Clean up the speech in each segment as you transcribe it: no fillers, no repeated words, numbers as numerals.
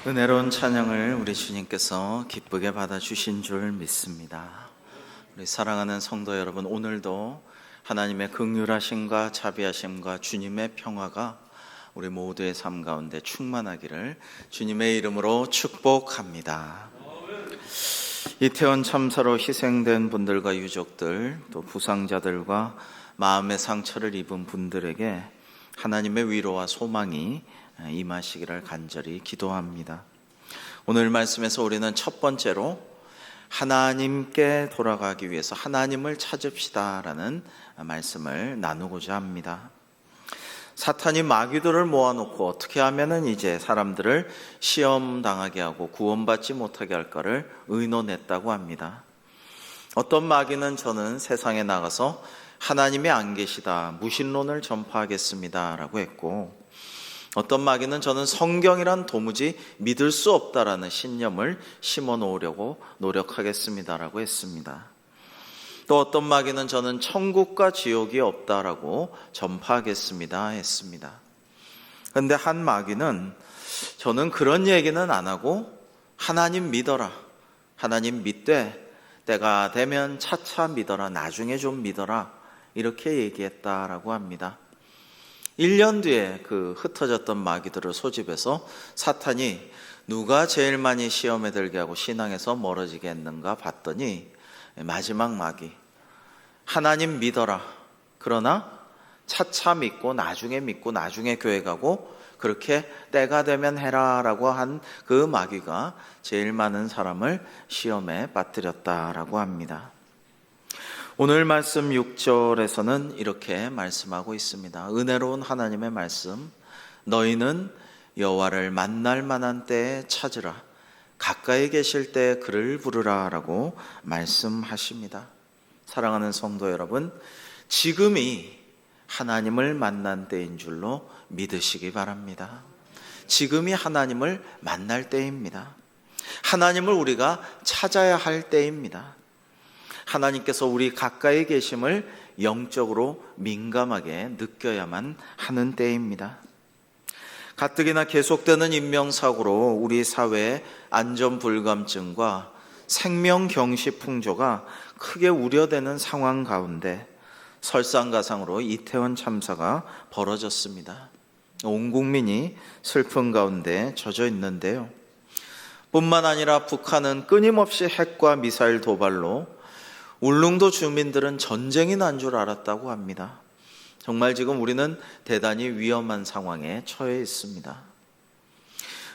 은혜로운 찬양을 우리 주님께서 기쁘게 받아주신 줄 믿습니다. 우리 사랑하는 성도 여러분, 오늘도 하나님의 긍휼하심과 자비하심과 주님의 평화가 우리 모두의 삶 가운데 충만하기를 주님의 이름으로 축복합니다. 이태원 참사로 희생된 분들과 유족들, 또 부상자들과 마음의 상처를 입은 분들에게 하나님의 위로와 소망이 임하시기를 간절히 기도합니다. 오늘 말씀에서 우리는 첫 번째로 하나님께 돌아가기 위해서 하나님을 찾읍시다라는 말씀을 나누고자 합니다. 사탄이 마귀들을 모아놓고 어떻게 하면은 이제 사람들을 시험당하게 하고 구원받지 못하게 할까를 의논했다고 합니다. 어떤 마귀는 저는 세상에 나가서 하나님이 안 계시다, 무신론을 전파하겠습니다 라고 했고, 어떤 마귀는 저는 성경이란 도무지 믿을 수 없다라는 신념을 심어 놓으려고 노력하겠습니다라고 했습니다. 또 어떤 마귀는 저는 천국과 지옥이 없다라고 전파하겠습니다 했습니다. 그런데 한 마귀는 저는 그런 얘기는 안 하고 하나님 믿어라, 하나님 믿되 때가 되면 차차 믿어라, 나중에 좀 믿어라, 이렇게 얘기했다라고 합니다. 1년 뒤에 그 흩어졌던 마귀들을 소집해서 사탄이 누가 제일 많이 시험에 들게 하고 신앙에서 멀어지게 했는가 봤더니 마지막 마귀, 하나님 믿어라, 그러나 차차 믿고 나중에 교회 가고 그렇게 때가 되면 해라 라고 한 그 마귀가 제일 많은 사람을 시험에 빠뜨렸다라고 합니다. 오늘 말씀 6절에서는 이렇게 말씀하고 있습니다. 은혜로운 하나님의 말씀, 너희는 여호와를 만날 만한 때에 찾으라, 가까이 계실 때 그를 부르라 라고 말씀하십니다. 사랑하는 성도 여러분, 지금이 하나님을 만난 때인 줄로 믿으시기 바랍니다. 지금이 하나님을 만날 때입니다. 하나님을 우리가 찾아야 할 때입니다. 하나님께서 우리 가까이 계심을 영적으로 민감하게 느껴야만 하는 때입니다. 가뜩이나 계속되는 인명사고로 우리 사회의 안전불감증과 생명경시풍조가 크게 우려되는 상황 가운데 설상가상으로 이태원 참사가 벌어졌습니다. 온 국민이 슬픔 가운데 젖어 있는데요. 뿐만 아니라 북한은 끊임없이 핵과 미사일 도발로 울릉도 주민들은 전쟁이 난 줄 알았다고 합니다. 정말 지금 우리는 대단히 위험한 상황에 처해 있습니다.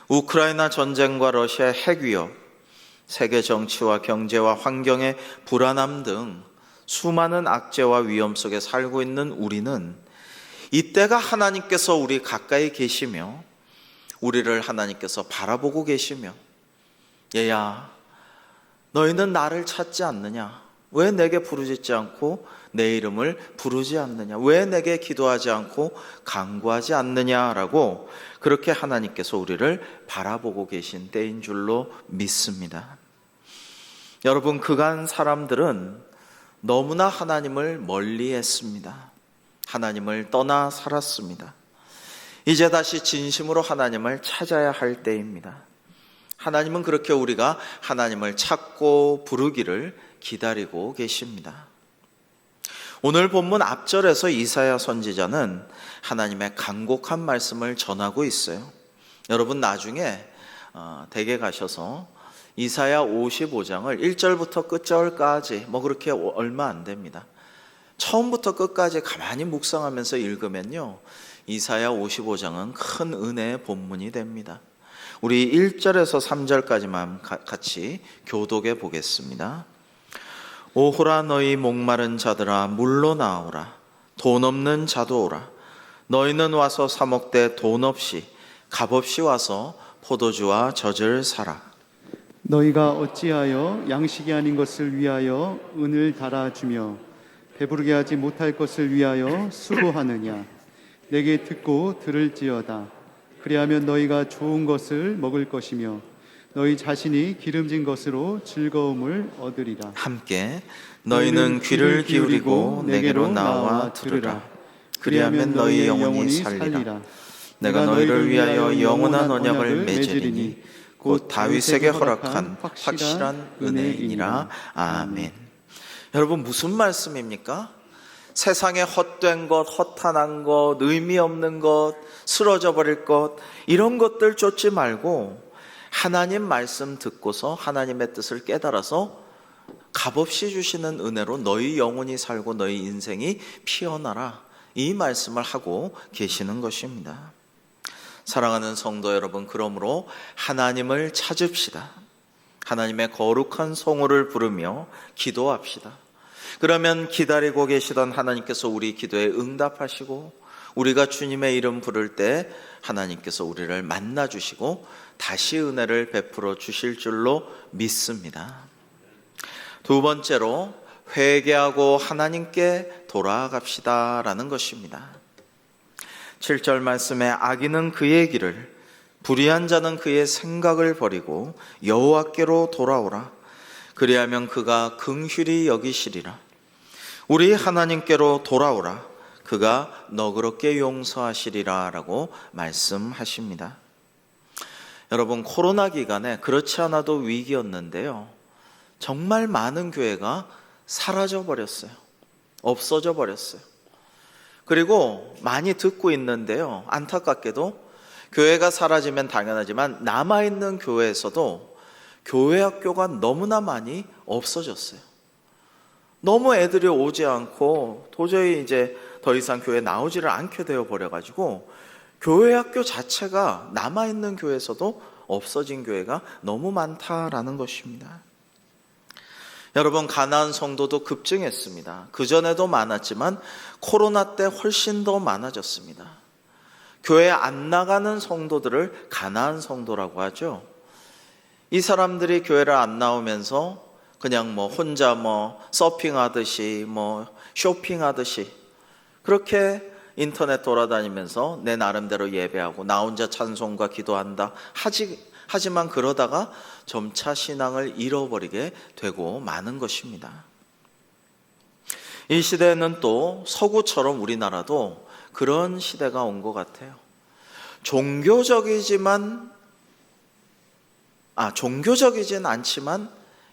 우크라이나 전쟁과 러시아 핵 위협, 세계 정치와 경제와 환경의 불안함 등 수많은 악재와 위험 속에 살고 있는 우리는 이때가 하나님께서 우리 가까이 계시며 우리를 하나님께서 바라보고 계시며, 얘야, 너희는 나를 찾지 않느냐? 왜 내게 부르짖지 않고 내 이름을 부르지 않느냐? 왜 내게 기도하지 않고 간구하지 않느냐라고 그렇게 하나님께서 우리를 바라보고 계신 때인 줄로 믿습니다. 여러분, 그간 사람들은 너무나 하나님을 멀리했습니다. 하나님을 떠나 살았습니다. 이제 다시 진심으로 하나님을 찾아야 할 때입니다. 하나님은 그렇게 우리가 하나님을 찾고 부르기를 기다리고 계십니다. 오늘 본문 앞절에서 이사야 선지자는 하나님의 간곡한 말씀을 전하고 있어요. 여러분, 나중에 댁에 가셔서 이사야 55장을 1절부터 끝절까지 그렇게 얼마 안 됩니다. 처음부터 끝까지 가만히 묵상하면서 읽으면요, 이사야 55장은 큰 은혜의 본문이 됩니다. 우리 1절에서 3절까지만 같이 교독해 보겠습니다. 오호라, 너희 목마른 자들아 물로 나오라, 돈 없는 자도 오라. 너희는 와서 사 먹되 돈 없이 값없이 와서 포도주와 젖을 사라. 너희가 어찌하여 양식이 아닌 것을 위하여 은을 달아주며 배부르게 하지 못할 것을 위하여 수고하느냐? 내게 듣고 들을지어다. 그리하면 너희가 좋은 것을 먹을 것이며 너희 자신이 기름진 것으로 즐거움을 얻으리라. 함께 너희는 귀를 기울이고 내게로 나와 들으라. 그리하면 너희 영혼이 살리라. 내가 너희를 위하여 영원한 언약을 맺으리니 곧 다윗에게 허락한 확실한 은혜이니라. 아멘. 여러분, 무슨 말씀입니까? 세상에 헛된 것, 허탄한 것, 의미 없는 것, 쓰러져 버릴 것, 이런 것들 쫓지 말고 하나님 말씀 듣고서 하나님의 뜻을 깨달아서 값없이 주시는 은혜로 너희 영혼이 살고 너희 인생이 피어나라, 이 말씀을 하고 계시는 것입니다. 사랑하는 성도 여러분, 그러므로 하나님을 찾읍시다. 하나님의 거룩한 성호를 부르며 기도합시다. 그러면 기다리고 계시던 하나님께서 우리 기도에 응답하시고, 우리가 주님의 이름 부를 때 하나님께서 우리를 만나주시고 다시 은혜를 베풀어 주실 줄로 믿습니다. 두 번째로, 회개하고 하나님께 돌아갑시다 라는 것입니다. 7절 말씀에 악인은 그의 길을, 불의한 자는 그의 생각을 버리고 여호와께로 돌아오라. 그리하면 그가 긍휼히 여기시리라. 우리 하나님께로 돌아오라. 그가 너그럽게 용서하시리라 라고 말씀하십니다. 여러분, 코로나 기간에 그렇지 않아도 위기였는데요, 정말 많은 교회가 사라져 버렸어요. 없어져 버렸어요. 그리고 많이 듣고 있는데요, 안타깝게도 교회가 사라지면 당연하지만 남아있는 교회에서도 교회 학교가 너무나 많이 없어졌어요. 너무 애들이 오지 않고 도저히 이제 더 이상 교회 나오지를 않게 되어 버려가지고 교회 학교 자체가 남아있는 교회에서도 없어진 교회가 너무 많다라는 것입니다. 여러분, 가나안 성도도 급증했습니다. 그전에도 많았지만 코로나 때 훨씬 더 많아졌습니다. 교회 안 나가는 성도들을 가나안 성도라고 하죠. 이 사람들이 교회를 안 나오면서 그냥 혼자 서핑하듯이 쇼핑하듯이 그렇게 인터넷 돌아다니면서 내 나름대로 예배하고 나 혼자 찬송과 기도한다 하지만 그러다가 점차 신앙을 잃어버리게 되고 마는 것입니다. 이 시대에는 또 서구처럼 우리나라도 그런 시대가 온 것 같아요. 종교적이진 않지만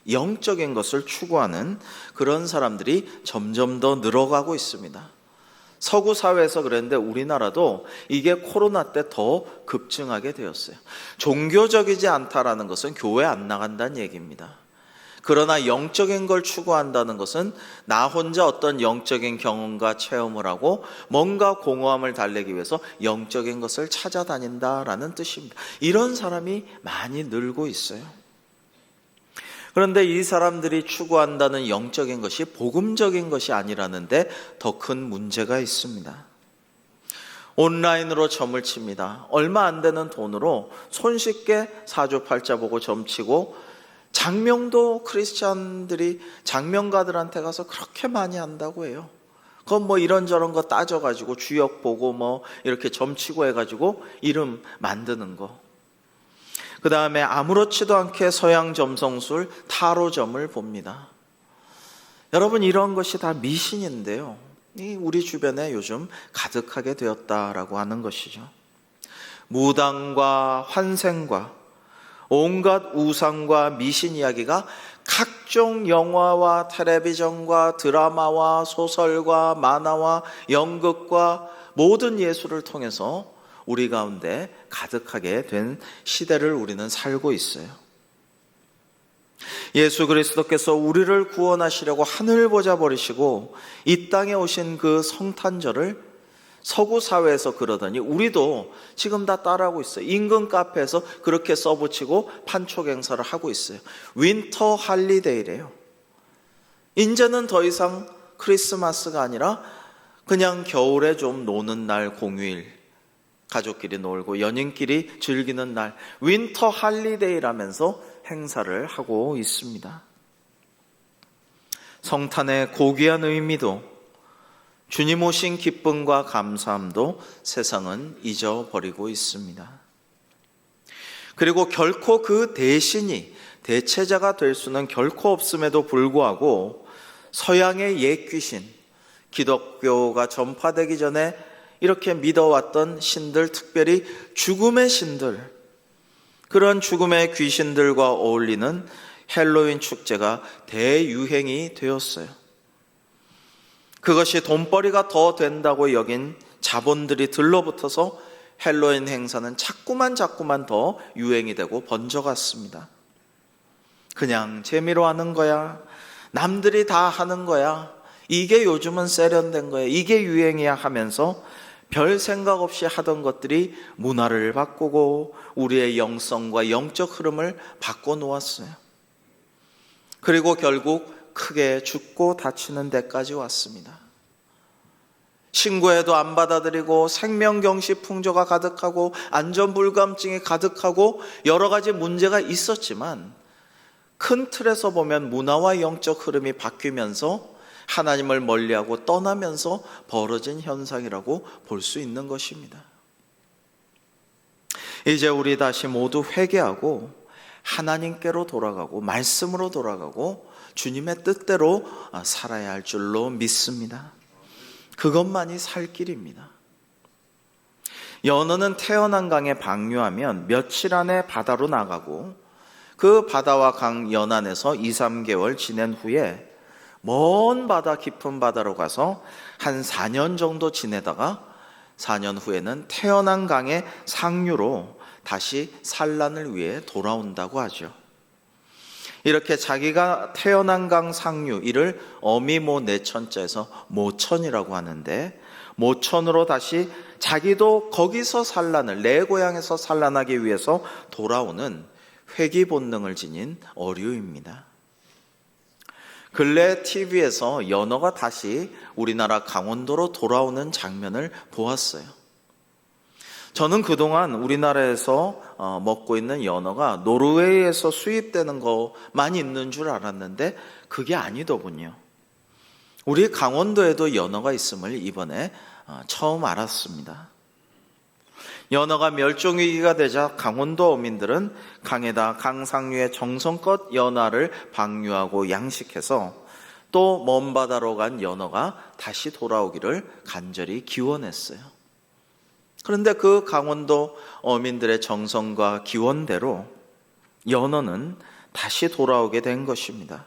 영적인 것을 추구하는 그런 사람들이 점점 더 늘어가고 있습니다. 서구 사회에서 그랬는데 우리나라도 이게 코로나 때 더 급증하게 되었어요. 종교적이지 않다라는 것은 교회 안 나간다는 얘기입니다. 그러나 영적인 걸 추구한다는 것은 나 혼자 어떤 영적인 경험과 체험을 하고 뭔가 공허함을 달래기 위해서 영적인 것을 찾아다닌다라는 뜻입니다. 이런 사람이 많이 늘고 있어요. 그런데 이 사람들이 추구한다는 영적인 것이 복음적인 것이 아니라는데 더 큰 문제가 있습니다. 온라인으로 점을 칩니다. 얼마 안 되는 돈으로 손쉽게 사주팔자 보고 점치고, 장명도 크리스찬들이 장명가들한테 가서 그렇게 많이 한다고 해요. 그건 이런저런 거 따져가지고 주역 보고 이렇게 점치고 해가지고 이름 만드는 거. 그 다음에 아무렇지도 않게 서양 점성술 타로점을 봅니다. 여러분, 이런 것이 다 미신인데요, 우리 주변에 요즘 가득하게 되었다라고 하는 것이죠. 무당과 환생과 온갖 우상과 미신 이야기가 각종 영화와 텔레비전과 드라마와 소설과 만화와 연극과 모든 예술을 통해서 우리 가운데 가득하게 된 시대를 우리는 살고 있어요. 예수 그리스도께서 우리를 구원하시려고 하늘 보좌 버리시고 이 땅에 오신 그 성탄절을 서구 사회에서 그러더니 우리도 지금 다 따라하고 있어요. 인근 카페에서 그렇게 써붙이고 판촉 행사를 하고 있어요. 윈터 할리데이래요. 이제는 더 이상 크리스마스가 아니라 그냥 겨울에 좀 노는 날, 공휴일, 가족끼리 놀고 연인끼리 즐기는 날, 윈터 할리데이라면서 행사를 하고 있습니다. 성탄의 고귀한 의미도, 주님 오신 기쁨과 감사함도 세상은 잊어버리고 있습니다. 그리고 결코 그 대신이, 대체자가 될 수는 결코 없음에도 불구하고 서양의 옛 귀신, 기독교가 전파되기 전에 이렇게 믿어왔던 신들, 특별히 죽음의 신들, 그런 죽음의 귀신들과 어울리는 헬로윈 축제가 대유행이 되었어요. 그것이 돈벌이가 더 된다고 여긴 자본들이 들러붙어서 헬로윈 행사는 자꾸만 더 유행이 되고 번져갔습니다. 그냥 재미로 하는 거야, 남들이 다 하는 거야, 이게 요즘은 세련된 거야, 이게 유행이야 하면서 별 생각 없이 하던 것들이 문화를 바꾸고 우리의 영성과 영적 흐름을 바꿔놓았어요. 그리고 결국 크게 죽고 다치는 데까지 왔습니다. 신고해도 안 받아들이고 생명경시 풍조가 가득하고 안전불감증이 가득하고 여러 가지 문제가 있었지만 큰 틀에서 보면 문화와 영적 흐름이 바뀌면서 하나님을 멀리하고 떠나면서 벌어진 현상이라고 볼 수 있는 것입니다. 이제 우리 다시 모두 회개하고 하나님께로 돌아가고 말씀으로 돌아가고 주님의 뜻대로 살아야 할 줄로 믿습니다. 그것만이 살 길입니다. 연어는 태어난 강에 방류하면 며칠 안에 바다로 나가고 그 바다와 강 연안에서 2-3개월 지낸 후에 먼 바다, 깊은 바다로 가서 한 4년 정도 지내다가 4년 후에는 태어난 강의 상류로 다시 산란을 위해 돌아온다고 하죠. 이렇게 자기가 태어난 강 상류, 이를 어미모 내천자에서 모천이라고 하는데, 모천으로 다시 자기도 거기서 산란을, 내 고향에서 산란하기 위해서 돌아오는 회귀 본능을 지닌 어류입니다. 근래 TV에서 연어가 다시 우리나라 강원도로 돌아오는 장면을 보았어요. 저는 그동안 우리나라에서 먹고 있는 연어가 노르웨이에서 수입되는 것만 있는 줄 알았는데 그게 아니더군요. 우리 강원도에도 연어가 있음을 이번에 처음 알았습니다. 연어가 멸종위기가 되자 강원도 어민들은 강에다 강상류의 정성껏 연어를 방류하고 양식해서 또 먼 바다로 간 연어가 다시 돌아오기를 간절히 기원했어요. 그런데 그 강원도 어민들의 정성과 기원대로 연어는 다시 돌아오게 된 것입니다.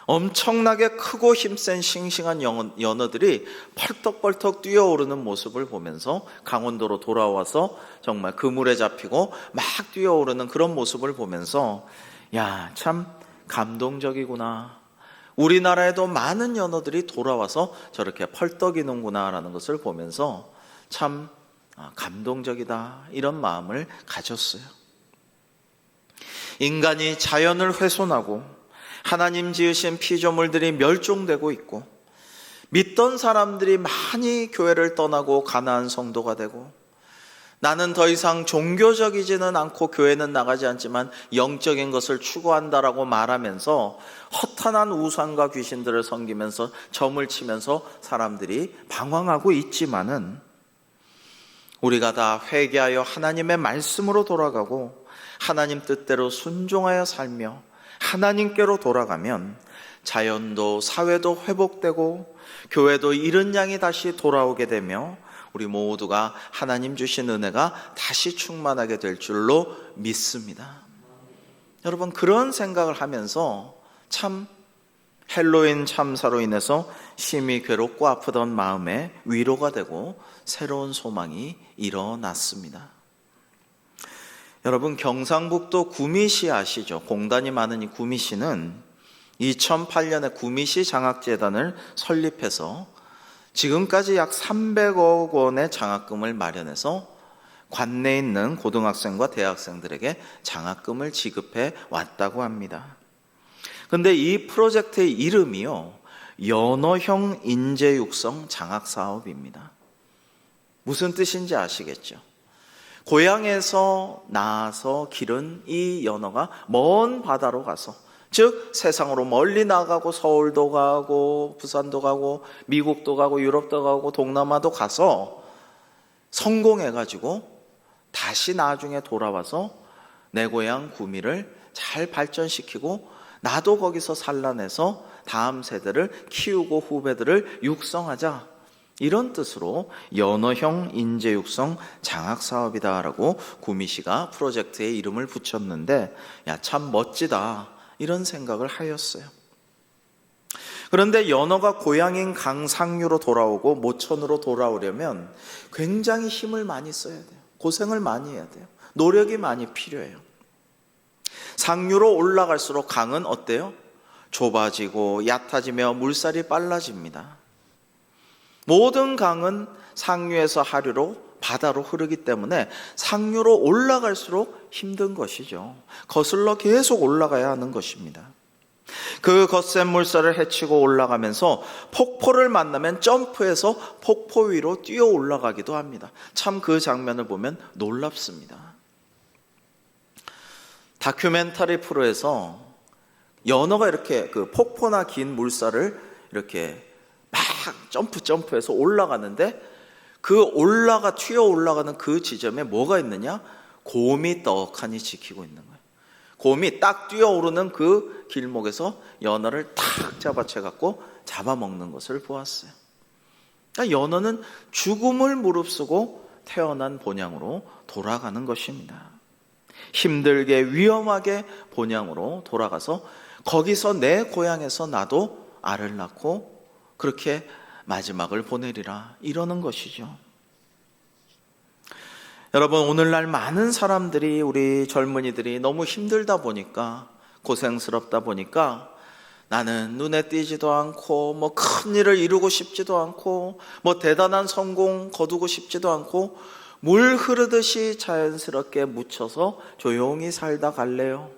엄청나게 크고 힘센 싱싱한 연어들이 펄떡펄떡 뛰어오르는 모습을 보면서 강원도로 돌아와서 정말 그물에 잡히고 막 뛰어오르는 그런 모습을 보면서 야, 참 감동적이구나. 우리나라에도 많은 연어들이 돌아와서 저렇게 펄떡이는구나 라는 것을 보면서 참 감동적이다, 이런 마음을 가졌어요. 인간이 자연을 훼손하고 하나님 지으신 피조물들이 멸종되고 있고 믿던 사람들이 많이 교회를 떠나고 가나안 성도가 되고 나는 더 이상 종교적이지는 않고 교회는 나가지 않지만 영적인 것을 추구한다라고 말하면서 허탄한 우상과 귀신들을 섬기면서 점을 치면서 사람들이 방황하고 있지만은 우리가 다 회개하여 하나님의 말씀으로 돌아가고 하나님 뜻대로 순종하여 살며 하나님께로 돌아가면 자연도 사회도 회복되고 교회도 잃은 양이 다시 돌아오게 되며 우리 모두가 하나님 주신 은혜가 다시 충만하게 될 줄로 믿습니다. 여러분, 그런 생각을 하면서 참 헬로윈 참사로 인해서 심히 괴롭고 아프던 마음에 위로가 되고 새로운 소망이 일어났습니다. 여러분, 경상북도 구미시 아시죠? 공단이 많은 이 구미시는 2008년에 구미시 장학재단을 설립해서 지금까지 약 300억 원의 장학금을 마련해서 관내에 있는 고등학생과 대학생들에게 장학금을 지급해 왔다고 합니다. 그런데 이 프로젝트의 이름이요, 연어형 인재육성 장학사업입니다. 무슨 뜻인지 아시겠죠? 고향에서 나와서 기른 이 연어가 먼 바다로 가서, 즉 세상으로 멀리 나가고 서울도 가고 부산도 가고 미국도 가고 유럽도 가고 동남아도 가서 성공해가지고 다시 나중에 돌아와서 내 고향 구미를 잘 발전시키고 나도 거기서 산란해서 다음 세대를 키우고 후배들을 육성하자, 이런 뜻으로 연어형 인재 육성 장학 사업이다라고 구미시가 프로젝트에 이름을 붙였는데, 야, 참 멋지다, 이런 생각을 하였어요. 그런데 연어가 고향인 강상류로 돌아오고 모천으로 돌아오려면 굉장히 힘을 많이 써야 돼요. 고생을 많이 해야 돼요. 노력이 많이 필요해요. 상류로 올라갈수록 강은 어때요? 좁아지고 얕아지며 물살이 빨라집니다. 모든 강은 상류에서 하류로 바다로 흐르기 때문에 상류로 올라갈수록 힘든 것이죠. 거슬러 계속 올라가야 하는 것입니다. 그 거센 물살을 헤치고 올라가면서 폭포를 만나면 점프해서 폭포 위로 뛰어 올라가기도 합니다. 참 그 장면을 보면 놀랍습니다. 다큐멘터리 프로에서 연어가 이렇게 그 폭포나 긴 물살을 이렇게 막 점프해서 올라가는데, 그 튀어 올라가는 그 지점에 뭐가 있느냐? 곰이 떡하니 지키고 있는 거예요. 곰이 딱 뛰어오르는 그 길목에서 연어를 탁 잡아채갖고 잡아먹는 것을 보았어요. 그러니까 연어는 죽음을 무릅쓰고 태어난 본향으로 돌아가는 것입니다. 힘들게 위험하게 본향으로 돌아가서 거기서 내 고향에서 나도 알을 낳고 그렇게 마지막을 보내리라, 이러는 것이죠. 여러분, 오늘날 많은 사람들이, 우리 젊은이들이 너무 힘들다 보니까, 고생스럽다 보니까 나는 눈에 띄지도 않고 뭐 큰 일을 이루고 싶지도 않고 뭐 대단한 성공 거두고 싶지도 않고 물 흐르듯이 자연스럽게 묻혀서 조용히 살다 갈래요.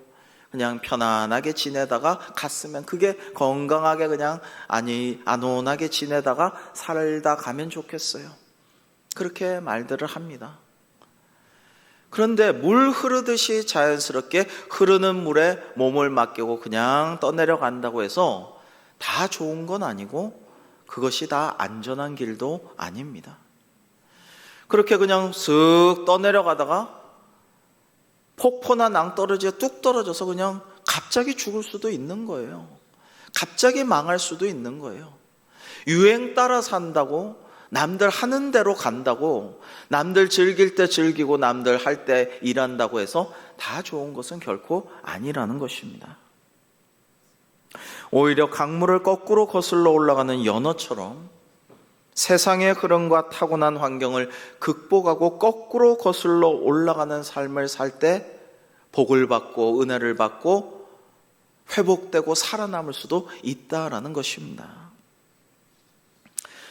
그냥 편안하게 지내다가 갔으면, 그게 건강하게 그냥 안온하게 지내다가 살다 가면 좋겠어요. 그렇게 말들을 합니다. 그런데 물 흐르듯이 자연스럽게 흐르는 물에 몸을 맡기고 그냥 떠내려간다고 해서 다 좋은 건 아니고 그것이 다 안전한 길도 아닙니다. 그렇게 그냥 쓱 떠내려가다가 폭포나 낭떠러지에 뚝 떨어져서 그냥 갑자기 죽을 수도 있는 거예요. 갑자기 망할 수도 있는 거예요. 유행 따라 산다고, 남들 하는 대로 간다고, 남들 즐길 때 즐기고 남들 할 때 일한다고 해서 다 좋은 것은 결코 아니라는 것입니다. 오히려 강물을 거꾸로 거슬러 올라가는 연어처럼 세상의 흐름과 타고난 환경을 극복하고 거꾸로 거슬러 올라가는 삶을 살 때 복을 받고 은혜를 받고 회복되고 살아남을 수도 있다라는 것입니다.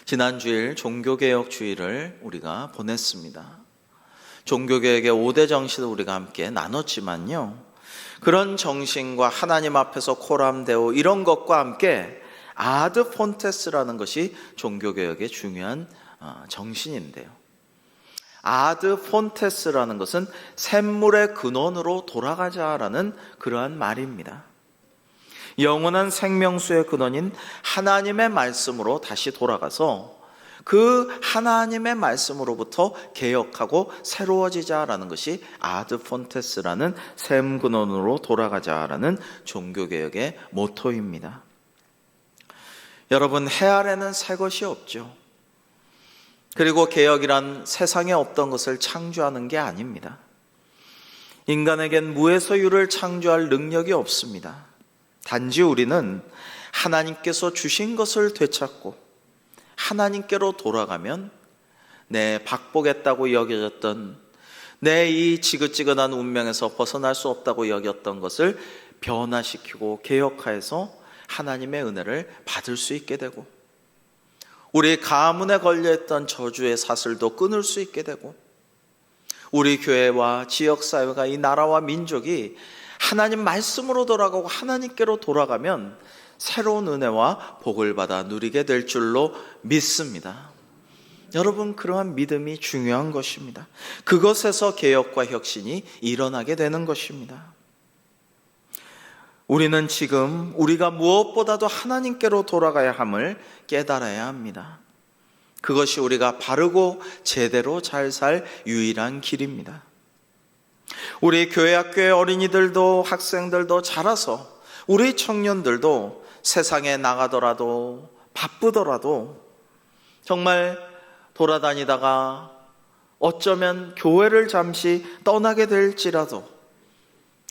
지난 주일 종교개혁 주일을 우리가 보냈습니다. 종교개혁의 5대 정신을 우리가 함께 나눴지만요, 그런 정신과 하나님 앞에서 코람데오 이런 것과 함께 아드 폰테스라는 것이 종교개혁의 중요한 정신인데요, 아드 폰테스라는 것은 샘물의 근원으로 돌아가자라는 그러한 말입니다. 영원한 생명수의 근원인 하나님의 말씀으로 다시 돌아가서 그 하나님의 말씀으로부터 개혁하고 새로워지자라는 것이 아드 폰테스라는 샘 근원으로 돌아가자라는 종교개혁의 모토입니다. 여러분, 해 아래는 새 것이 없죠. 그리고 개혁이란 세상에 없던 것을 창조하는 게 아닙니다. 인간에겐 무에서 유를 창조할 능력이 없습니다. 단지 우리는 하나님께서 주신 것을 되찾고 하나님께로 돌아가면 내 박복했다고 여겨졌던, 내 이 지긋지긋한 운명에서 벗어날 수 없다고 여겼던 것을 변화시키고 개혁하여서 하나님의 은혜를 받을 수 있게 되고, 우리 가문에 걸려있던 저주의 사슬도 끊을 수 있게 되고, 우리 교회와 지역사회가 이 나라와 민족이 하나님 말씀으로 돌아가고 하나님께로 돌아가면 새로운 은혜와 복을 받아 누리게 될 줄로 믿습니다. 여러분, 그러한 믿음이 중요한 것입니다. 그것에서 개혁과 혁신이 일어나게 되는 것입니다. 우리는 지금 우리가 무엇보다도 하나님께로 돌아가야 함을 깨달아야 합니다. 그것이 우리가 바르고 제대로 잘 살 유일한 길입니다. 우리 교회 학교의 어린이들도 학생들도 자라서, 우리 청년들도 세상에 나가더라도 바쁘더라도 정말 돌아다니다가 어쩌면 교회를 잠시 떠나게 될지라도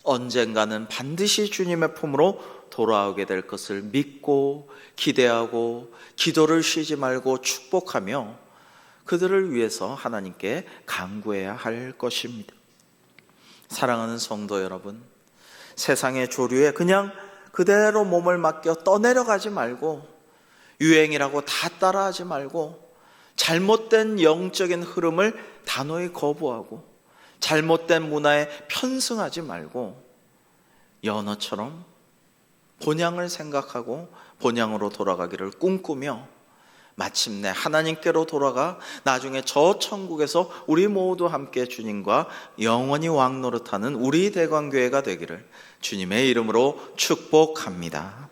언젠가는 반드시 주님의 품으로 돌아오게 될 것을 믿고 기대하고 기도를 쉬지 말고 축복하며 그들을 위해서 하나님께 간구해야 할 것입니다. 사랑하는 성도 여러분, 세상의 조류에 그냥 그대로 몸을 맡겨 떠내려가지 말고 유행이라고 다 따라하지 말고 잘못된 영적인 흐름을 단호히 거부하고 잘못된 문화에 편승하지 말고 연어처럼 본향을 생각하고 본향으로 돌아가기를 꿈꾸며 마침내 하나님께로 돌아가 나중에 저 천국에서 우리 모두 함께 주님과 영원히 왕노릇하는 우리 대관교회가 되기를 주님의 이름으로 축복합니다.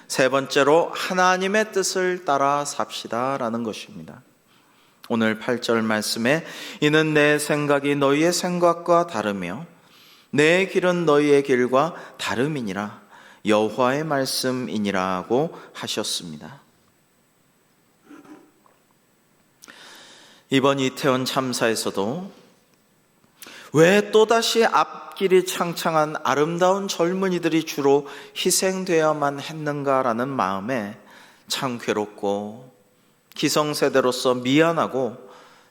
세 번째로 하나님의 뜻을 따라 삽시다라는 것입니다. 오늘 8절 말씀에 이는 내 생각이 너희의 생각과 다르며 내 길은 너희의 길과 다름이니라 여호와의 말씀이니라고 하셨습니다. 이번 이태원 참사에서도 왜 또다시 앞길이 창창한 아름다운 젊은이들이 주로 희생되어야만 했는가라는 마음에 참 괴롭고 기성세대로서 미안하고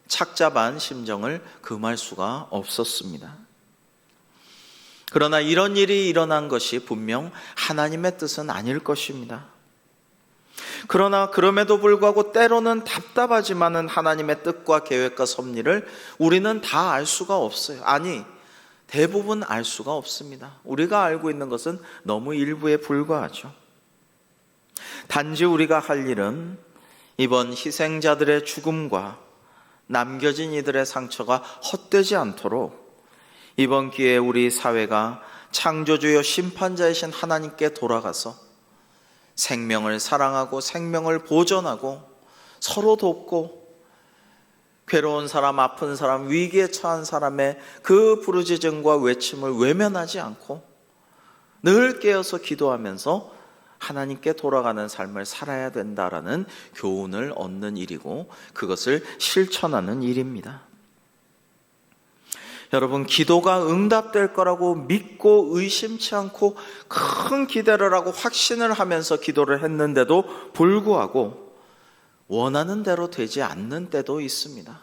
착잡한 심정을 금할 수가 없었습니다. 그러나 이런 일이 일어난 것이 분명 하나님의 뜻은 아닐 것입니다. 그러나 그럼에도 불구하고 때로는 답답하지만은 하나님의 뜻과 계획과 섭리를 우리는 다 알 수가 없어요. 아니, 대부분 알 수가 없습니다. 우리가 알고 있는 것은 너무 일부에 불과하죠. 단지 우리가 할 일은 이번 희생자들의 죽음과 남겨진 이들의 상처가 헛되지 않도록 이번 기회에 우리 사회가 창조주여 심판자이신 하나님께 돌아가서 생명을 사랑하고 생명을 보존하고 서로 돕고 괴로운 사람, 아픈 사람, 위기에 처한 사람의 그 부르짖음과 외침을 외면하지 않고 늘 깨어서 기도하면서 하나님께 돌아가는 삶을 살아야 된다라는 교훈을 얻는 일이고 그것을 실천하는 일입니다. 여러분, 기도가 응답될 거라고 믿고 의심치 않고 큰 기대를 하고 확신을 하면서 기도를 했는데도 불구하고 원하는 대로 되지 않는 때도 있습니다.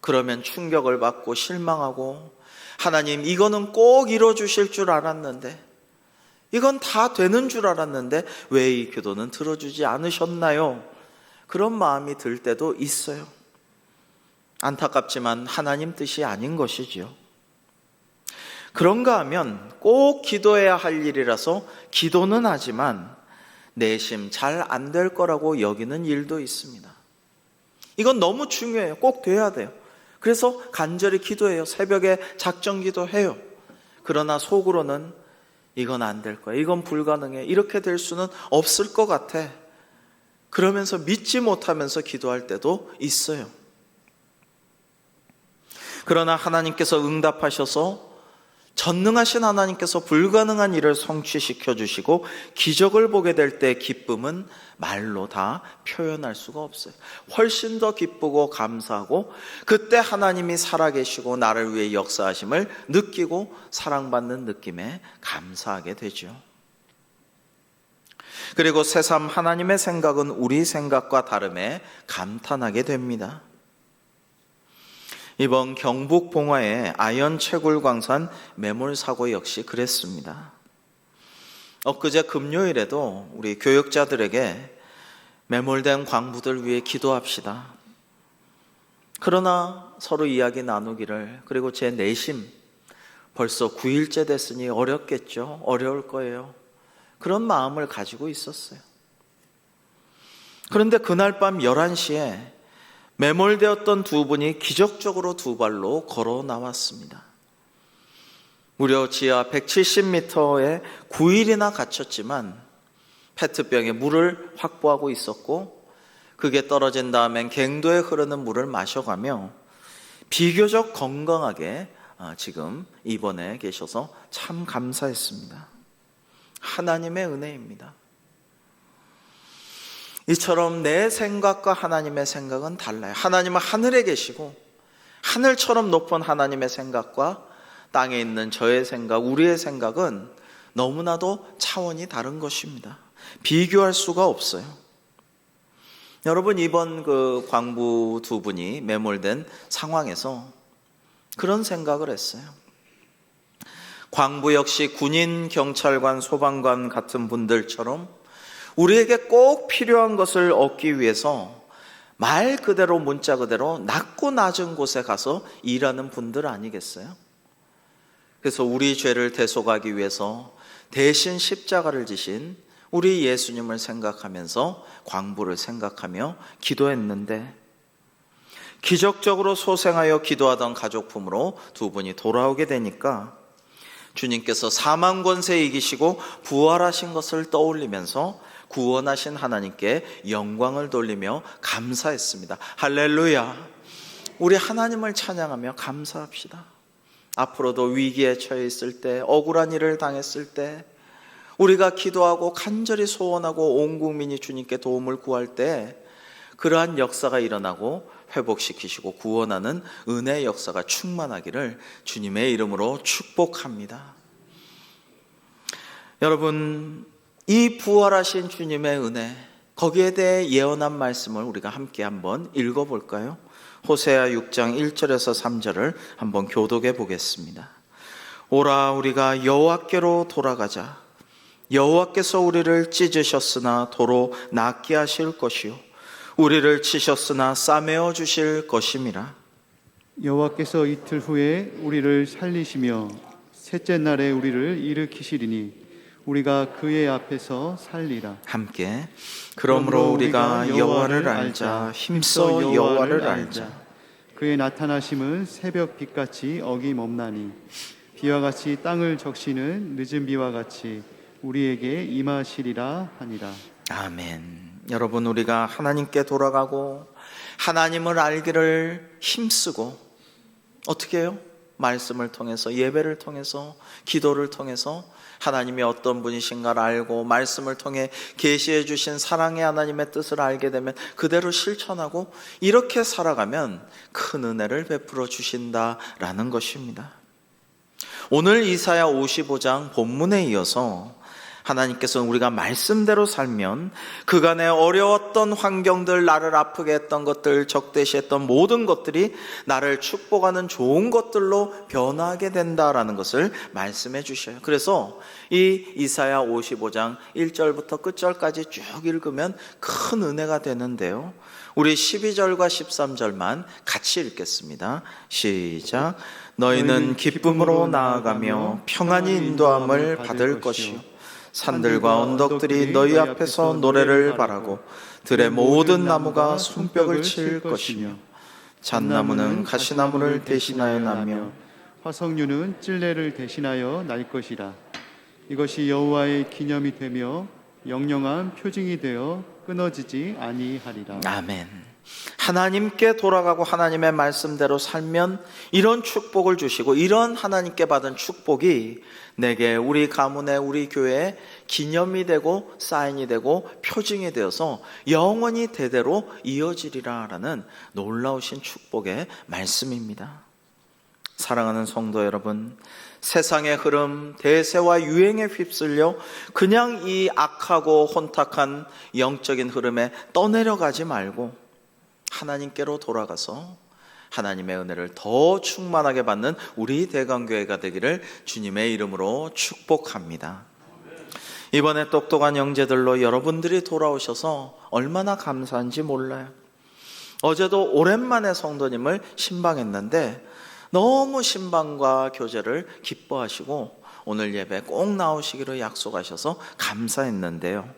그러면 충격을 받고 실망하고 하나님, 이거는 꼭 이뤄주실 줄 알았는데, 이건 다 되는 줄 알았는데 왜 이 기도는 들어주지 않으셨나요? 그런 마음이 들 때도 있어요. 안타깝지만 하나님 뜻이 아닌 것이지요. 그런가 하면 꼭 기도해야 할 일이라서 기도는 하지만 내심 잘 안 될 거라고 여기는 일도 있습니다. 이건 너무 중요해요. 꼭 돼야 돼요. 그래서 간절히 기도해요. 새벽에 작정 기도해요. 그러나 속으로는 이건 안 될 거야, 이건 불가능해, 이렇게 될 수는 없을 것 같아. 그러면서 믿지 못하면서 기도할 때도 있어요. 그러나 하나님께서 응답하셔서 전능하신 하나님께서 불가능한 일을 성취시켜 주시고 기적을 보게 될 때 기쁨은 말로 다 표현할 수가 없어요. 훨씬 더 기쁘고 감사하고 그때 하나님이 살아계시고 나를 위해 역사하심을 느끼고 사랑받는 느낌에 감사하게 되죠. 그리고 새삼 하나님의 생각은 우리 생각과 다름에 감탄하게 됩니다. 이번 경북 봉화의 아연 채굴광산 매몰 사고 역시 그랬습니다. 엊그제 금요일에도 우리 교육자들에게 매몰된 광부들 위해 기도합시다. 그러나 서로 이야기 나누기를, 그리고 제 내심 벌써 9일째 됐으니 어렵겠죠. 어려울 거예요. 그런 마음을 가지고 있었어요. 그런데 그날 밤 11시에 매몰되었던 두 분이 기적적으로 두 발로 걸어 나왔습니다. 무려 지하 170m에 9일이나 갇혔지만 페트병에 물을 확보하고 있었고 그게 떨어진 다음엔 갱도에 흐르는 물을 마셔가며 비교적 건강하게 지금 입원해 계셔서 참 감사했습니다. 하나님의 은혜입니다. 이처럼 내 생각과 하나님의 생각은 달라요. 하나님은 하늘에 계시고 하늘처럼 높은 하나님의 생각과 땅에 있는 저의 생각, 우리의 생각은 너무나도 차원이 다른 것입니다. 비교할 수가 없어요. 여러분, 이번 그 광부 두 분이 매몰된 상황에서 그런 생각을 했어요. 광부 역시 군인, 경찰관, 소방관 같은 분들처럼 우리에게 꼭 필요한 것을 얻기 위해서 말 그대로 문자 그대로 낮고 낮은 곳에 가서 일하는 분들 아니겠어요? 그래서 우리 죄를 대속하기 위해서 대신 십자가를 지신 우리 예수님을 생각하면서 광부를 생각하며 기도했는데, 기적적으로 소생하여 기도하던 가족품으로 두 분이 돌아오게 되니까 주님께서 사망 권세 이기시고 부활하신 것을 떠올리면서 구원하신 하나님께 영광을 돌리며 감사했습니다. 할렐루야. 우리 하나님을 찬양하며 감사합시다. 앞으로도 위기에 처해 있을 때, 억울한 일을 당했을 때, 우리가 기도하고 간절히 소원하고 온 국민이 주님께 도움을 구할 때 그러한 역사가 일어나고 회복시키시고 구원하는 은혜의 역사가 충만하기를 주님의 이름으로 축복합니다. 여러분, 이 부활하신 주님의 은혜, 거기에 대해 예언한 말씀을 우리가 함께 한번 읽어볼까요? 호세아 6장 1절에서 3절을 한번 교독해 보겠습니다. 오라, 우리가 여호와께로 돌아가자. 여호와께서 우리를 찢으셨으나 도로 낫게 하실 것이요 우리를 치셨으나 싸매어 주실 것임이라. 여호와께서 이틀 후에 우리를 살리시며 셋째 날에 우리를 일으키시리니 우리가 그의 앞에서 살리라. 함께. 그러므로 우리가 여호와를 알자. 힘써 여호와를 알자. 그의 나타나심은 새벽 빛같이 어김없나니 비와 같이 땅을 적시는 늦은 비와 같이 우리에게 임하시리라 하니라. 아멘. 여러분, 우리가 하나님께 돌아가고 하나님을 알기를 힘쓰고 어떻게 해요? 말씀을 통해서, 예배를 통해서, 기도를 통해서 하나님이 어떤 분이신가를 알고 말씀을 통해 계시해 주신 사랑의 하나님의 뜻을 알게 되면 그대로 실천하고 이렇게 살아가면 큰 은혜를 베풀어 주신다라는 것입니다. 오늘 이사야 55장 본문에 이어서 하나님께서는 우리가 말씀대로 살면 그간의 어려웠던 환경들, 나를 아프게 했던 것들, 적대시했던 모든 것들이 나를 축복하는 좋은 것들로 변화하게 된다라는 것을 말씀해 주셔요. 그래서 이 이사야 55장 1절부터 끝절까지 쭉 읽으면 큰 은혜가 되는데요, 우리 12절과 13절만 같이 읽겠습니다. 시작. 너희는 기쁨으로 나아가며 평안히 인도함을 받을 것이요 산들과 언덕들이 너희 앞에서 노래를 바라고 들의 모든 나무가 손뼉을 칠 것이며 잣나무는 가시나무를 대신하여 나며 화석류는 찔레를 대신하여 날 것이라. 이것이 여호와의 기념이 되며 영영한 표징이 되어 끊어지지 아니하리라. 아멘. 하나님께 돌아가고 하나님의 말씀대로 살면 이런 축복을 주시고 이런 하나님께 받은 축복이 내게, 우리 가문에, 우리 교회에 기념이 되고 사인이 되고 표징이 되어서 영원히 대대로 이어지리라라는 놀라우신 축복의 말씀입니다. 사랑하는 성도 여러분, 세상의 흐름, 대세와 유행에 휩쓸려 그냥 이 악하고 혼탁한 영적인 흐름에 떠내려가지 말고 하나님께로 돌아가서 하나님의 은혜를 더 충만하게 받는 우리 대강교회가 되기를 주님의 이름으로 축복합니다. 이번에 똑똑한 형제들로 여러분들이 돌아오셔서 얼마나 감사한지 몰라요. 어제도 오랜만에 성도님을 신방했는데 너무 신방과 교제를 기뻐하시고 오늘 예배 꼭 나오시기로 약속하셔서 감사했는데요,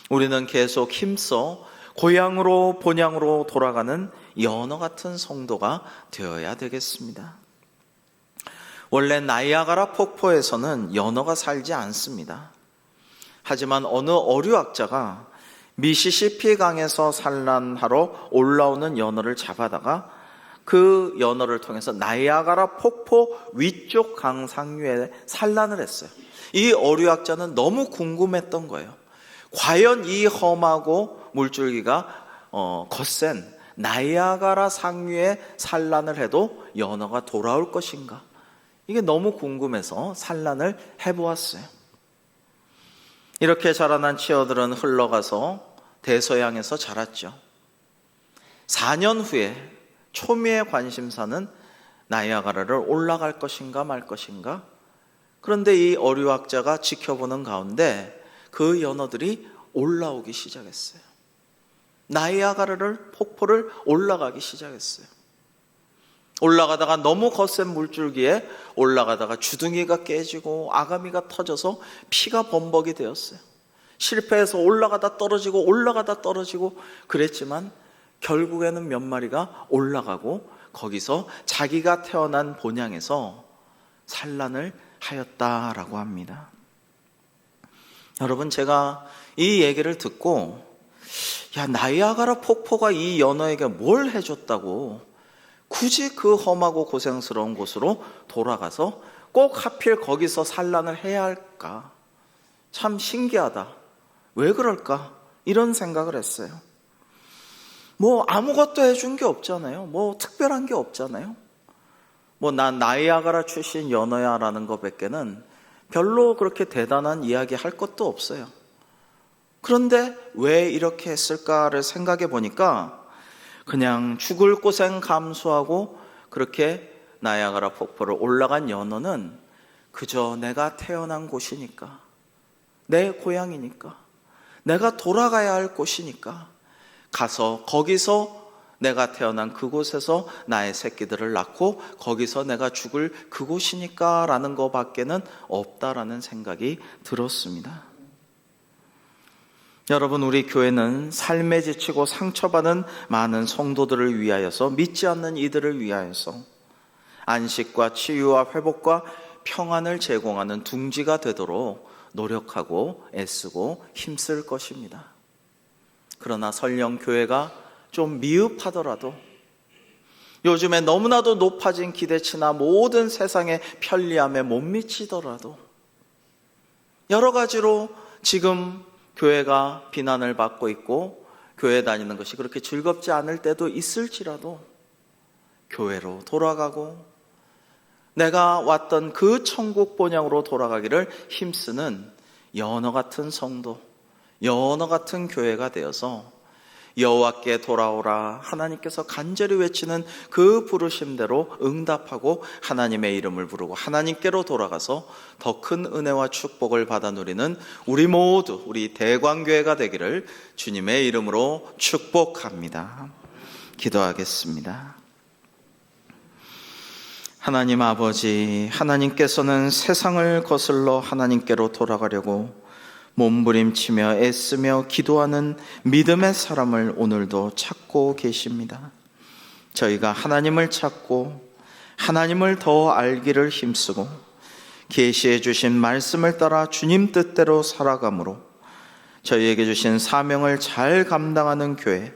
우리는 계속 힘써 고향으로 본향으로 돌아가는 연어 같은 성도가 되어야 되겠습니다. 원래 나이아가라 폭포에서는 연어가 살지 않습니다. 하지만 어느 어류학자가 미시시피 강에서 산란하러 올라오는 연어를 잡아다가 그 연어를 통해서 나이아가라 폭포 위쪽 강 상류에 산란을 했어요. 이 어류학자는 너무 궁금했던 거예요. 과연 이 험하고 물줄기가 거센 나이아가라 상류에 산란을 해도 연어가 돌아올 것인가? 이게 너무 궁금해서 산란을 해보았어요. 이렇게 자라난 치어들은 흘러가서 대서양에서 자랐죠. 4년 후에 초미의 관심사는 나이아가라를 올라갈 것인가 말 것인가? 그런데 이 어류학자가 지켜보는 가운데 그 연어들이 올라오기 시작했어요. 나이아가라를 폭포를 올라가기 시작했어요. 올라가다가 너무 거센 물줄기에 올라가다가 주둥이가 깨지고 아가미가 터져서 피가 범벅이 되었어요. 실패해서 올라가다 떨어지고 그랬지만 결국에는 몇 마리가 올라가고 거기서 자기가 태어난 본향에서 산란을 하였다라고 합니다. 여러분, 제가 이 얘기를 듣고 나이아가라 폭포가 이 연어에게 뭘 해줬다고 굳이 그 험하고 고생스러운 곳으로 돌아가서 꼭 하필 거기서 산란을 해야 할까? 참 신기하다. 왜 그럴까? 이런 생각을 했어요. 아무것도 해준 게 없잖아요. 특별한 게 없잖아요. 난 나이아가라 출신 연어야 라는 것밖에는 별로 그렇게 대단한 이야기 할 것도 없어요. 그런데 왜 이렇게 했을까를 생각해 보니까 그냥 죽을 고생 감수하고 그렇게 나이아가라 폭포를 올라간 연어는 그저 내가 태어난 곳이니까, 내 고향이니까, 내가 돌아가야 할 곳이니까 가서 거기서 내가 태어난 그곳에서 나의 새끼들을 낳고 거기서 내가 죽을 그곳이니까 라는 것밖에는 없다라는 생각이 들었습니다. 여러분, 우리 교회는 삶에 지치고 상처받은 많은 성도들을 위하여서, 믿지 않는 이들을 위하여서 안식과 치유와 회복과 평안을 제공하는 둥지가 되도록 노력하고 애쓰고 힘쓸 것입니다. 그러나 설령 교회가 좀 미흡하더라도, 요즘에 너무나도 높아진 기대치나 모든 세상의 편리함에 못 미치더라도, 여러 가지로 지금 교회가 비난을 받고 있고 교회 다니는 것이 그렇게 즐겁지 않을 때도 있을지라도 교회로 돌아가고 내가 왔던 그 천국 본향으로 돌아가기를 힘쓰는 연어 같은 성도, 연어 같은 교회가 되어서 여호와께 돌아오라 하나님께서 간절히 외치는 그 부르심대로 응답하고 하나님의 이름을 부르고 하나님께로 돌아가서 더 큰 은혜와 축복을 받아 누리는 우리 모두, 우리 대광교회가 되기를 주님의 이름으로 축복합니다. 기도하겠습니다. 하나님 아버지, 하나님께서는 세상을 거슬러 하나님께로 돌아가려고 몸부림치며 애쓰며 기도하는 믿음의 사람을 오늘도 찾고 계십니다. 저희가 하나님을 찾고 하나님을 더 알기를 힘쓰고 계시해 주신 말씀을 따라 주님 뜻대로 살아감으로 저희에게 주신 사명을 잘 감당하는 교회,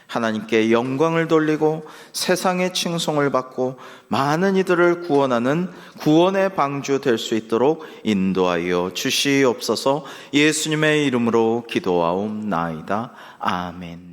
하나님께 영광을 돌리고 세상의 칭송을 받고 많은 이들을 구원하는 구원의 방주 될 수 있도록 인도하여 주시옵소서. 예수님의 이름으로 기도하옵나이다. 아멘.